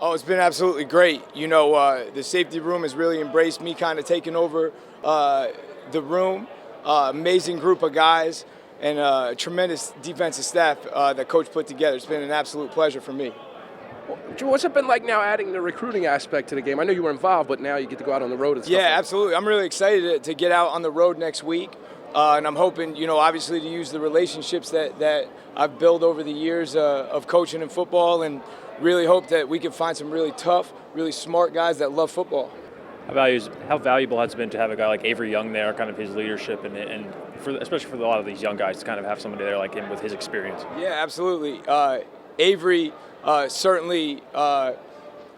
Oh, it's been absolutely great. The safety room has really embraced me kind of taking over the room. Amazing group of guys and a tremendous defensive staff that Coach put together. It's been an absolute pleasure for me. What's it been like now adding the recruiting aspect to the game? I know you were involved, but now you get to go out on the road and stuff. Yeah, like absolutely. I'm really excited to get out on the road next week. And I'm hoping, obviously to use the relationships that I've built over the years of coaching in football, and really hope that we can find some really tough, really smart guys that love football. How valuable has it been to have a guy like Avery Young there, kind of his leadership, especially for a lot of these young guys to kind of have somebody there like him with his experience? Yeah, absolutely. Avery certainly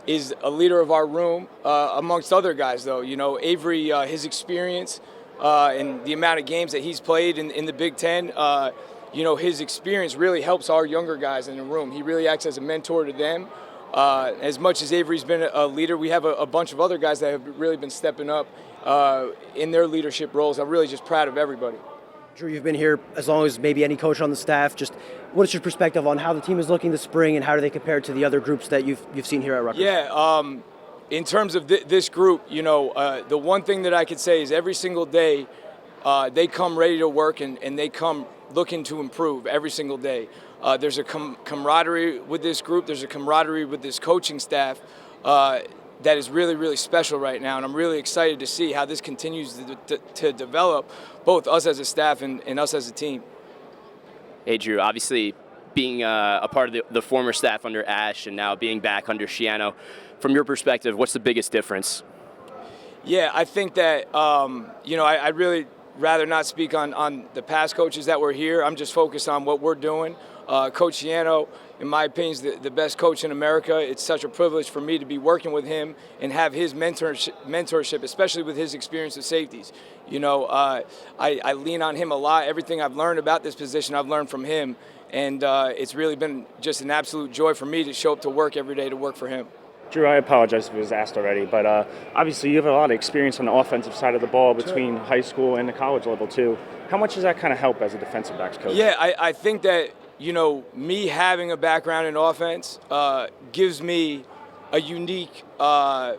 is a leader of our room, amongst other guys, though. Avery, his experience and the amount of games that he's played in the Big Ten, his experience really helps our younger guys in the room. He really acts as a mentor to them. As much as Avery's been a leader, we have a bunch of other guys that have really been stepping up in their leadership roles. I'm really just proud of everybody. Drew, you've been here as long as maybe any coach on the staff. Just what is your perspective on how the team is looking this spring, and how do they compare to the other groups that you've seen here at Rutgers? Yeah, in terms of this group, the one thing that I could say is every single day they come ready to work and they come looking to improve every single day. There's a camaraderie with this group. There's a camaraderie with this coaching staff that is really, really special right now. And I'm really excited to see how this continues to develop, both us as a staff and us as a team. Hey, Drew, obviously being a part of the former staff under Ash and now being back under Schiano, from your perspective, what's the biggest difference? Yeah, I think that, I'd really rather not speak on the past coaches that were here. I'm just focused on what we're doing. Coach Schiano, in my opinion, is the best coach in America. It's such a privilege for me to be working with him and have his mentorship, especially with his experience with safeties. I lean on him a lot. Everything I've learned about this position, I've learned from him. And it's really been just an absolute joy for me to show up to work every day to work for him. Drew, I apologize if it was asked already, but obviously you have a lot of experience on the offensive side of the ball between high school and the college level too. How much does that kind of help as a defensive backs coach? Yeah, I think that, me having a background in offense gives me a unique, my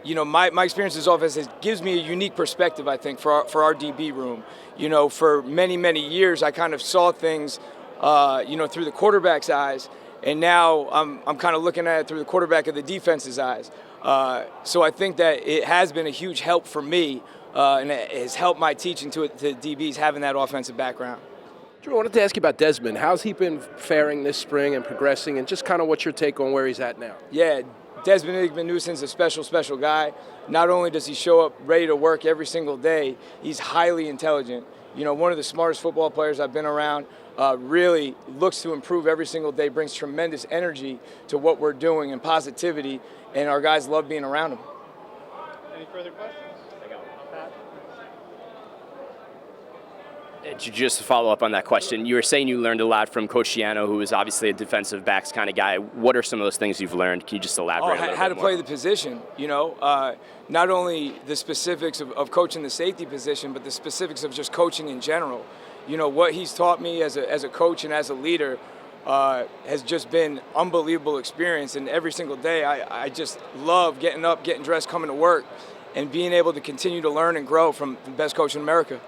experience as offense gives me a unique perspective, I think, for our DB room. For many, many years, I kind of saw things, through the quarterback's eyes. And now I'm kind of looking at it through the quarterback of the defense's eyes. So I think that it has been a huge help for me, and it has helped my teaching to DBs having that offensive background. Drew, I wanted to ask you about Desmond. How's he been faring this spring and progressing, and just kind of what's your take on where he's at now? Yeah, Desmond Igbenuson's a special, special guy. Not only does he show up ready to work every single day, he's highly intelligent. One of the smartest football players I've been around. Really looks to improve every single day, brings tremendous energy to what we're doing and positivity, and our guys love being around him. Any further questions? Just to follow up on that question, you were saying you learned a lot from Coach Schiano, who is obviously a defensive backs kind of guy. What are some of those things you've learned? Can you just elaborate a little bit how to more? play the position, not only the specifics of coaching the safety position, but the specifics of just coaching in general. What he's taught me as a coach and as a leader has just been unbelievable experience. And every single day, I just love getting up, getting dressed, coming to work, and being able to continue to learn and grow from the best coach in America.